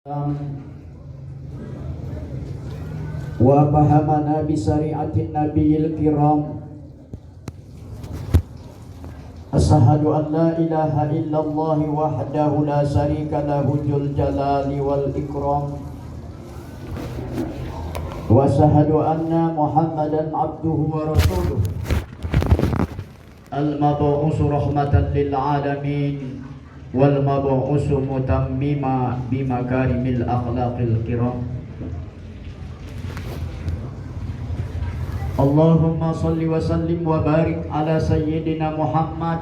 wa fahamana bi syari'atin nabiyil kiram. Asyhadu an la ilaha illallah wahdahu la syarika lahu dzul jalali wal ikram. Wa asyhadu anna Muhammadan abduhu wa rasuluh al-mab'uts rahmatan lil alamin wal mab'uts mutammima bi makarimil akhlaqil kiram. Allahumma salli wa sallim wa barik ala sayyidina Muhammad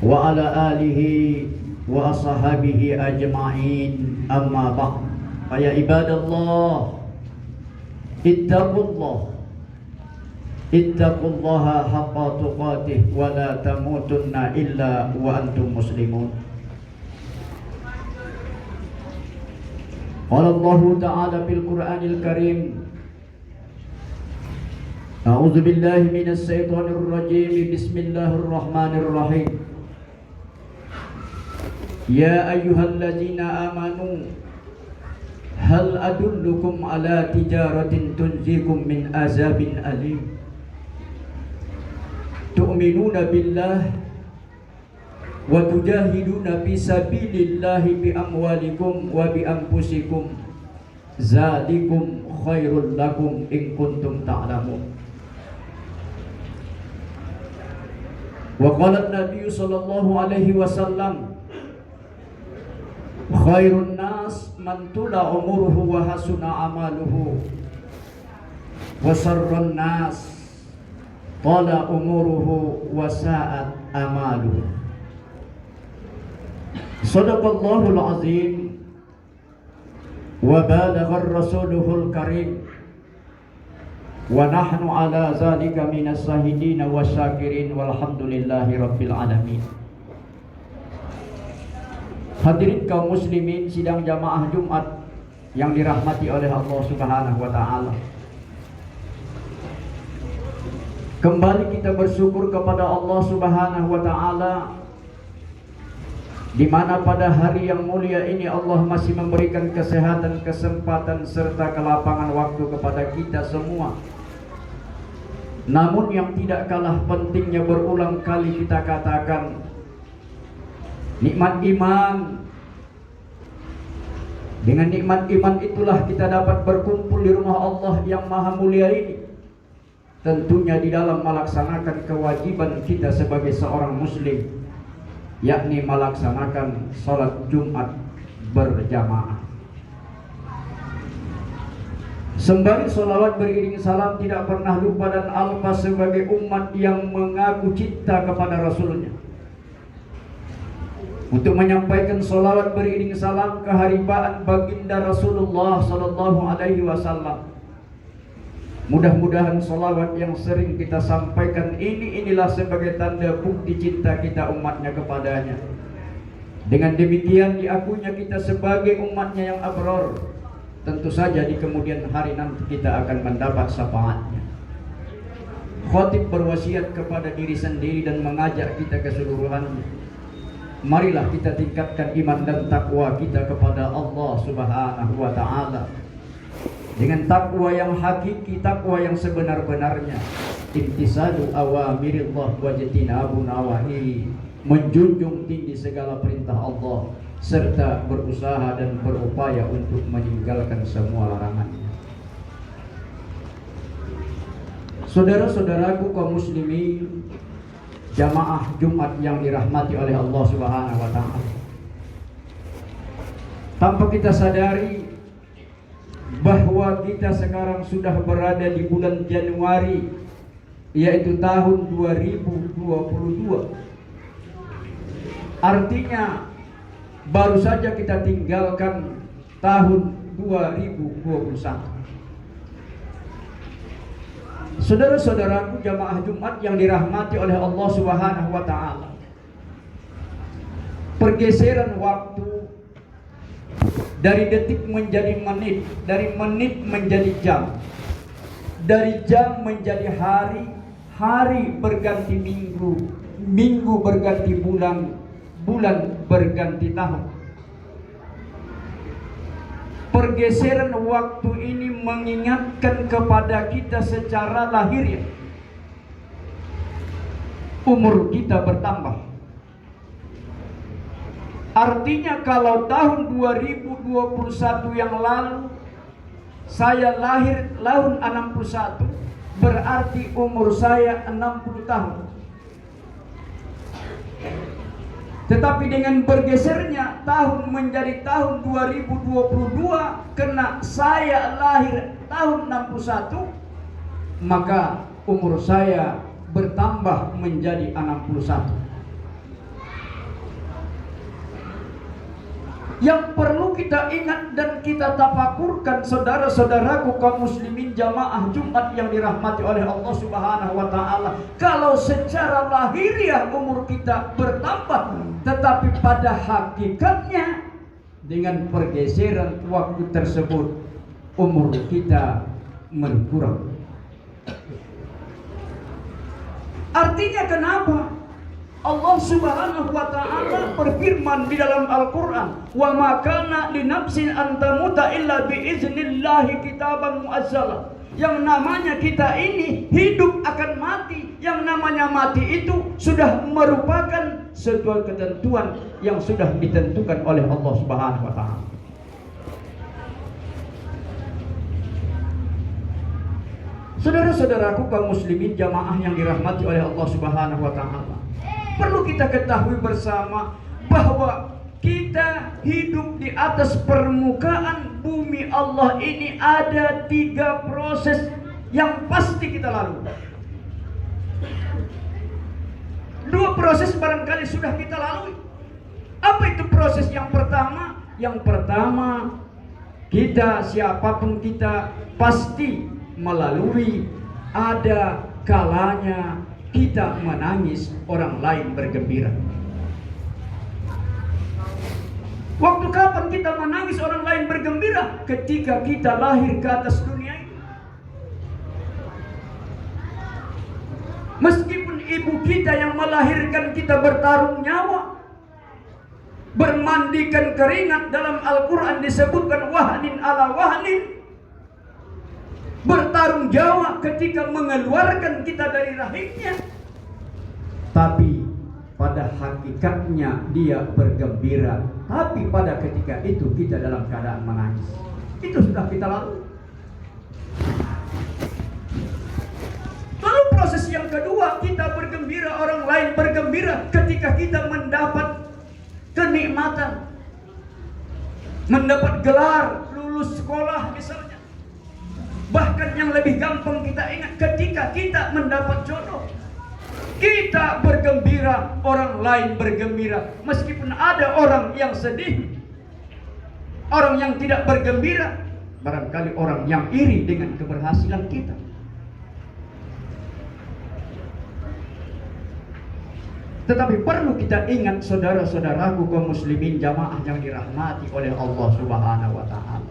wa ala alihi wa ashabihi ajma'in, amma ba'd. Ya ibadallah, ittaqullaha haqqa tuqatih wa la tamutunna illa wa antum muslimun. Qala Allah ta'ala fil Qur'anil Karim, a'udzu billahi minasy syaithanir rajim, bismillahir rahim. Ya ayyuhalladzina amanu hal adullukum ala tijaratin tunjikum min azabin alim. Tu'minuna billah wa tujahiduna fi sabilillahi bi amwalikum wa bi anfusikum. Zalikum khairul lakum in kuntum ta'lamun. Wa qala an-nabiy sallallahu alaihi wasallam, khairun nas man tula umuruhu wa hasuna amaluhu wa sarrun nas tala umuruhu wa sa'at amaluhu. Sadaqallahul azim wa balaghar rasuluhul karim wa nahnu ala zalika minas shahidin wasyakirin walhamdulillahi rabbil alamin. Hadirin kaum muslimin sidang jamaah Jumat yang dirahmati oleh Allah Subhanahu wa taala. Kembali kita bersyukur kepada Allah Subhanahu wa taala, di mana pada hari yang mulia ini Allah masih memberikan kesehatan, kesempatan serta kelapangan waktu kepada kita semua. Namun yang tidak kalah pentingnya, berulang kali kita katakan, nikmat iman. Dengan nikmat iman itulah kita dapat berkumpul di rumah Allah yang maha mulia ini. Tentunya di dalam melaksanakan kewajiban kita sebagai seorang muslim, yakni melaksanakan sholat Jumat berjamaah. Sembari sholawat beriring salam tidak pernah lupa dan alpa sebagai umat yang mengaku cinta kepada Rasulnya, untuk menyampaikan sholawat beriring salam keharibaan baginda Rasulullah sallallahu alaihi wasallam. Mudah-mudahan sholawat yang sering kita sampaikan inilah sebagai tanda bukti cinta kita umatnya kepadanya. Dengan demikian diakuinya kita sebagai umatnya yang abror. Tentu saja di kemudian hari nanti kita akan mendapat syafaatnya. Khatib berwasiat kepada diri sendiri dan mengajak kita keseluruhannya. Marilah kita tingkatkan iman dan takwa kita kepada Allah Subhanahu wa ta'ala dengan takwa yang hakiki, takwa yang sebenar-benarnya. Imtisalu awamirillah wa jtinabu nawahi, menjunjung tinggi segala perintah Allah serta berusaha dan berupaya untuk meninggalkan semua larangannya. Saudara-saudaraku kaum muslimin, jamaah Jumat yang dirahmati oleh Allah Subhanahu wa taala. Tanpa kita sadari bahwa kita sekarang sudah berada di bulan Januari, yaitu tahun 2022. Artinya baru saja kita tinggalkan tahun 2021. Saudara-saudaraku jamaah Jumat yang dirahmati oleh Allah Subhanahu wa taala, pergeseran waktu dari detik menjadi menit, dari menit menjadi jam, dari jam menjadi hari, hari berganti minggu, minggu berganti bulan, bulan berganti tahun. Pergeseran waktu ini mengingatkan kepada kita secara lahiriah. Umur kita bertambah. Artinya kalau tahun 2021 yang lalu saya lahir tahun 61, berarti umur saya 60 tahun. Tetapi dengan bergesernya tahun menjadi tahun 2022, karena saya lahir tahun 61, maka umur saya bertambah menjadi 61. Yang perlu kita ingat dan kita tafakurkan, saudara-saudaraku kaum muslimin jamaah Jumat yang dirahmati oleh Allah Subhanahu wa taala, kalau secara lahiriah umur kita bertambah, tetapi pada hakikatnya dengan pergeseran waktu tersebut umur kita berkurang. Artinya kenapa? Allah Subhanahu wa taala berfirman di dalam Al-Qur'an, "Wa ma kana li nafsin an tamuta illa bi iznillahi kitaban muazzala." Yang namanya kita ini hidup akan mati, yang namanya mati itu sudah merupakan sebuah ketentuan yang sudah ditentukan oleh Allah Subhanahu wa taala. Saudara-saudaraku kaum muslimin jamaah yang dirahmati oleh Allah Subhanahu wa taala, perlu kita ketahui bersama bahwa kita hidup di atas permukaan bumi Allah ini ada 3 proses yang pasti kita lalui. 2 proses barangkali sudah kita lalui. Apa itu proses yang pertama? Yang pertama, kita siapapun kita pasti melalui ada kalanya kita menangis, orang lain bergembira. Waktu kapan kita menangis, orang lain bergembira? Ketika kita lahir ke atas dunia ini. Meskipun ibu kita yang melahirkan kita bertaruh nyawa, bermandikan keringat, dalam Al-Quran disebutkan wahnin ala wahnin, bertarung nyawa ketika mengeluarkan kita dari rahimnya. Tapi pada hakikatnya dia bergembira, tapi pada ketika itu kita dalam keadaan menangis. Itu sudah kita lalui. Lalu proses yang kedua, kita bergembira, orang lain bergembira ketika kita mendapat kenikmatan, mendapat gelar, lulus sekolah misalnya. Bahkan yang lebih gampang kita ingat ketika kita mendapat jodoh, kita bergembira, orang lain bergembira. Meskipun ada orang yang sedih, orang yang tidak bergembira, barangkali orang yang iri dengan keberhasilan kita. Tetapi perlu kita ingat saudara-saudaraku kaum muslimin jamaah yang dirahmati oleh Allah Subhanahu wa taala,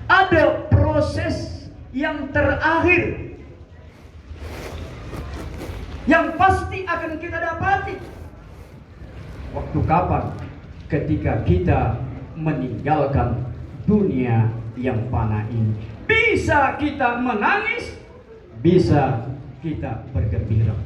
ada proses yang terakhir yang pasti akan kita dapati. Waktu kapan? Ketika kita meninggalkan dunia yang fana ini. Bisa kita menangis, bisa kita bergembira.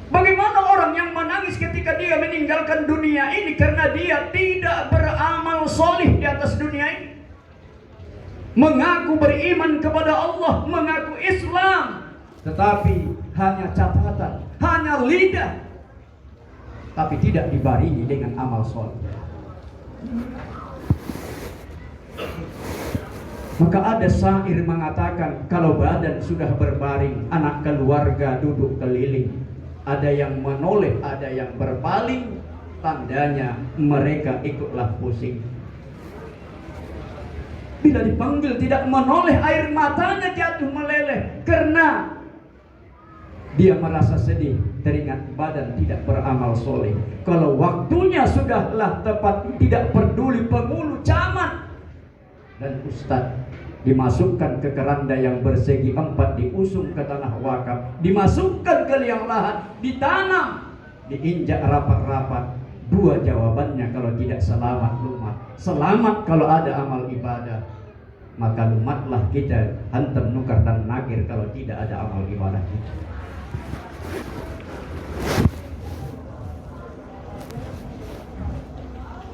Bagaimana orang yang menangis ketika dia meninggalkan dunia ini karena dia tidak beramal solih di atas dunia ini? Mengaku beriman kepada Allah, mengaku Islam, tetapi hanya catatan, hanya lidah, tapi tidak dibarengi dengan amal soleh. Maka ada syair mengatakan, kalau badan sudah berbaring, anak keluarga duduk keliling, ada yang menoleh, ada yang berpaling, tandanya mereka ikutlah pusing. Bila dipanggil tidak menoleh, air matanya jatuh meleleh karena dia merasa sedih, teringat badan tidak beramal soleh. Kalau waktunya sudahlah tepat, tidak peduli pengulu camat dan ustadz, dimasukkan ke keranda yang bersegi 4, diusung ke tanah wakaf, dimasukkan ke liang lahat, ditanam, diinjak rapat-rapat, Dua jawabannya kalau tidak selamat lumat. Selamat kalau ada amal ibadah, maka lumatlah kita hantam nukar dan nagir kalau tidak ada amal ibadah kita.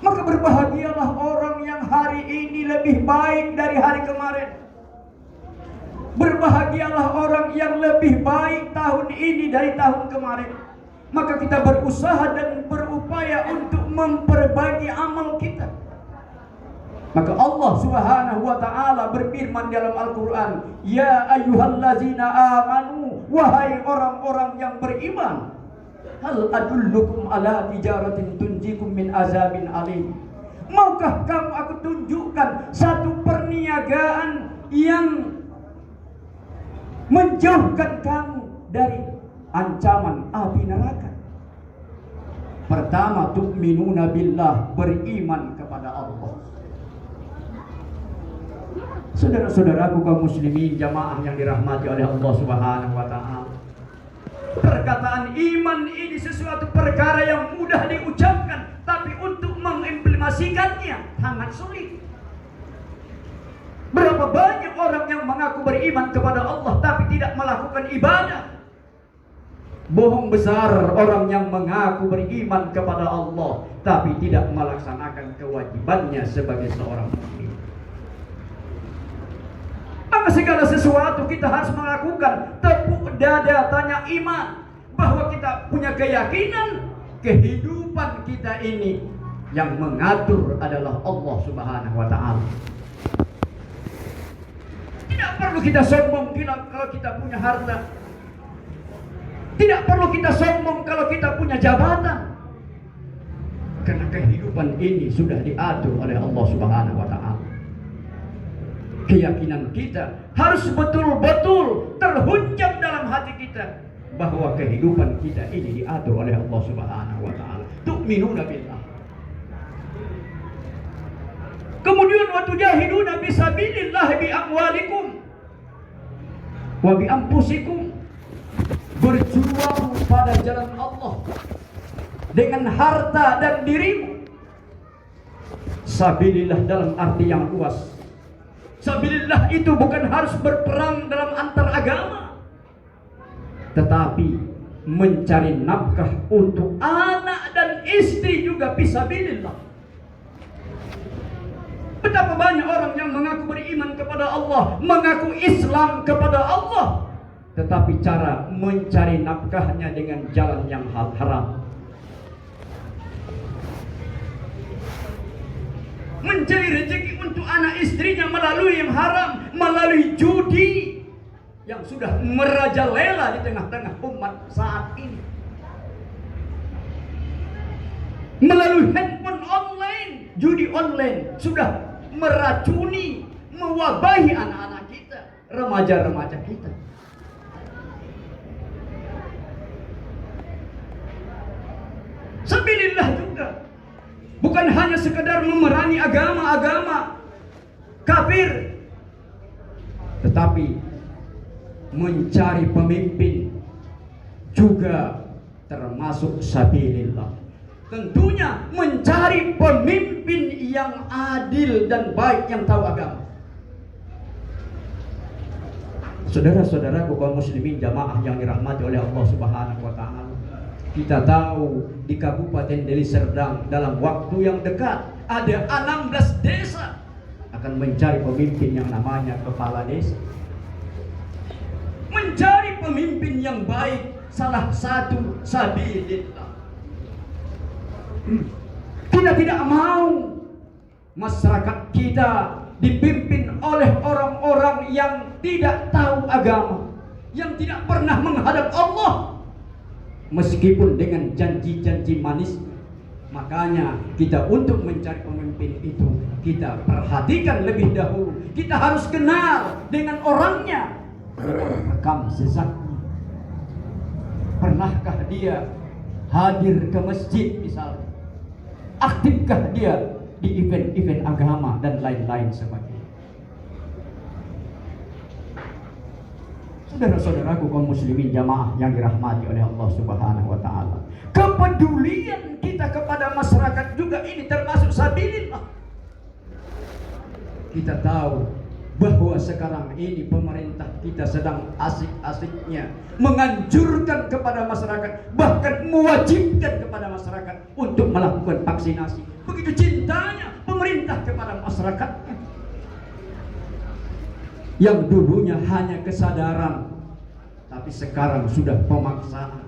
Maka berbahagialah orang yang hari ini lebih baik dari hari kemarin. Berbahagialah orang yang lebih baik tahun ini dari tahun kemarin. Maka kita berusaha dan berupaya untuk memperbaiki amal kita. Maka Allah Subhanahu wa taala berfirman dalam Al-Qur'an, "Ya ayyuhallazina amanu," wahai orang-orang yang beriman, "hal adullukum ala tijaratin tunjikum min azabin alim." Maukah kamu aku tunjukkan satu perniagaan yang menjauhkan kamu dari ancaman api neraka? Pertama, tu'minuna billah, beriman kepada Allah. Saudara-saudaraku kaum muslimin jamaah yang dirahmati oleh Allah Subhanahu wa taala. Perkataan iman ini sesuatu perkara yang mudah diucapkan, tapi untuk mengimplementasikannya sangat sulit. Berapa banyak orang yang mengaku beriman kepada Allah tapi tidak melakukan ibadah. Bohong besar orang yang mengaku beriman kepada Allah tapi tidak melaksanakan kewajibannya sebagai seorang muslim. Maka segala sesuatu kita harus melakukan tepuk dada tanya iman, bahwa kita punya keyakinan kehidupan kita ini yang mengatur adalah Allah Subhanahu wa taala. Tidak perlu kita sombong kalau kita punya harta. Tidak perlu kita sombong kalau kita punya jabatan. Karena kehidupan ini sudah diatur oleh Allah Subhanahu wa taala. Keyakinan kita harus betul-betul terhunjam dalam hati kita bahwa kehidupan kita ini diatur oleh Allah Subhanahu wa taala. Tu'minuna billah. Kemudian wa tujahiduna fisabilillah bi amwalikum wa bi anfusikum. Berjuang pada jalan Allah dengan harta dan dirimu. Sabilillah dalam arti yang luas. Sabilillah itu bukan harus berperang dalam antar agama, tetapi mencari nafkah untuk anak dan istri juga fisabilillah. Betapa banyak orang yang mengaku beriman kepada Allah, mengaku Islam kepada Allah, tetapi cara mencari nafkahnya dengan jalan yang haram. Mencari rezeki untuk anak istrinya melalui yang haram, melalui judi yang sudah merajalela di tengah-tengah umat saat ini. Melalui handphone online, judi online sudah meracuni, mewabahi anak-anak kita, remaja-remaja kita. Sabilillah juga bukan hanya sekedar memerangi agama-agama kafir, tetapi mencari pemimpin juga termasuk sabilillah. Tentunya mencari pemimpin yang adil dan baik, yang tahu agama. Saudara-saudaraku kaum muslimin jamaah yang dirahmati oleh Allah Subhanahu wa taala. Kita tahu di Kabupaten Deli Serdang dalam waktu yang dekat ada 16 desa akan mencari pemimpin yang namanya kepala desa. Mencari pemimpin yang baik salah satu sabilillah. Kita tidak mau masyarakat kita dipimpin oleh orang-orang yang tidak tahu agama, yang tidak pernah menghadap Allah. Meskipun dengan janji-janji manis, makanya kita untuk mencari pemimpin itu kita perhatikan lebih dahulu. Kita harus kenal dengan orangnya, rekam jejaknya. Pernahkah dia hadir ke masjid misalnya? Aktifkah dia di event-event agama dan lain-lain sebagainya? Saudara-saudaraku kaum muslimin jamaah yang dirahmati oleh Allah Subhanahu wa taala. Kepedulian kita kepada masyarakat sabilillah. Kita tahu bahwa sekarang ini pemerintah kita sedang asik-asiknya menganjurkan kepada masyarakat, bahkan mewajibkan kepada masyarakat untuk melakukan vaksinasi. Begitu cintanya pemerintah kepada masyarakatnya. Yang dulunya hanya kesadaran, tapi sekarang sudah pemaksaan.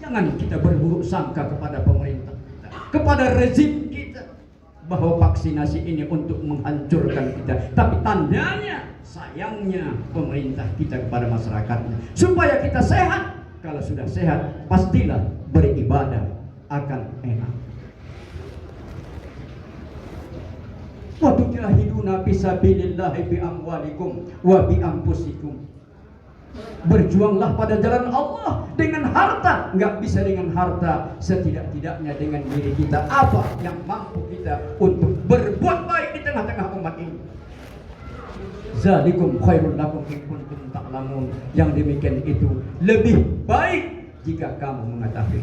Jangan kita berburuk sangka kepada pemerintah kita, kepada rezim kita, bahwa vaksinasi ini untuk menghancurkan kita. Tapi tandanya sayangnya pemerintah kita kepada masyarakatnya, supaya kita sehat. Kalau sudah sehat, pastilah beribadah akan enak. Wa tujahiduna fisabilillahi bi amwalikum wa bi anfusikum. Berjuanglah pada jalan Allah dengan harta. Nggak bisa dengan harta, setidak-tidaknya dengan diri kita. Apa yang mampu kita untuk berbuat baik di tengah-tengah umat ini. Zalikum khairul lakum in kuntum ta'lamun. Yang demikian itu lebih baik jika kamu mengetahui.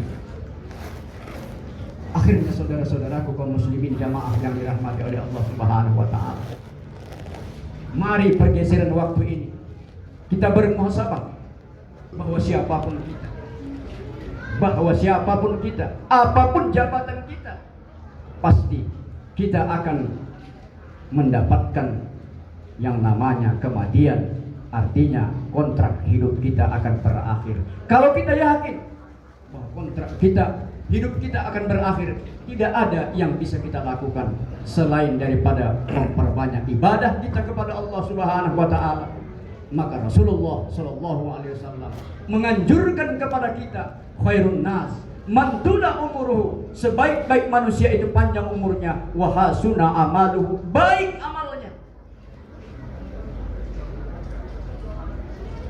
Akhirnya saudara-saudaraku kaum muslimin jamaah yang dirahmati oleh Allah Subhanahu wa taala, mari pergeseran waktu ini kita bermuhasabah bahwa siapapun kita, apapun jabatan kita, pasti kita akan mendapatkan yang namanya kematian. Artinya kontrak hidup kita akan berakhir. Kalau kita yakin bahwa kontrak hidup kita akan berakhir, tidak ada yang bisa kita lakukan selain daripada memperbanyak ibadah kita kepada Allah Subhanahu wa taala. Maka Rasulullah sallallahu alaihi wasallam menganjurkan kepada kita, khairun nas man tula umuruhu, sebaik-baik manusia itu panjang umurnya, wa hasuna amaluhu, baik amalnya.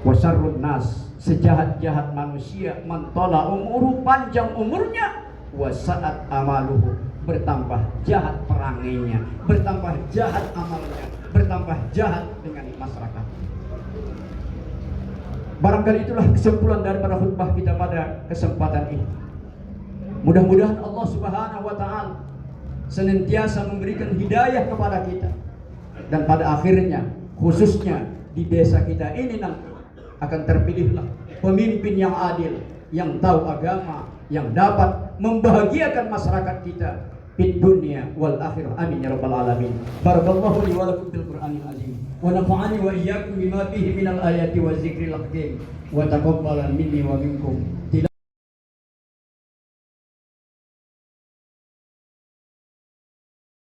Wa syarrun nas, sejahat-jahat manusia, man tala umuruhu, panjang umurnya, wa sa'at amaluhu, bertambah jahat perangainya, bertambah jahat amalnya, bertambah jahat dengan masyarakat. Barangkali itulah kesimpulan daripada khutbah kita pada kesempatan ini. Mudah-mudahan Allah Subhanahu wa taala senantiasa memberikan hidayah kepada kita, dan pada akhirnya khususnya di desa kita ini nanti akan terpilihlah pemimpin yang adil, yang tahu agama, yang dapat membahagiakan masyarakat kita di dunia wal akhirah. Amin ya rabbal alamin. Barakallahu li wa lakum fil Qur'anil azim. Wa nafa'ani wa iyyakum bima fihi minal ayati wa dzikril hakim. Wa taqabbal minni wa minkum.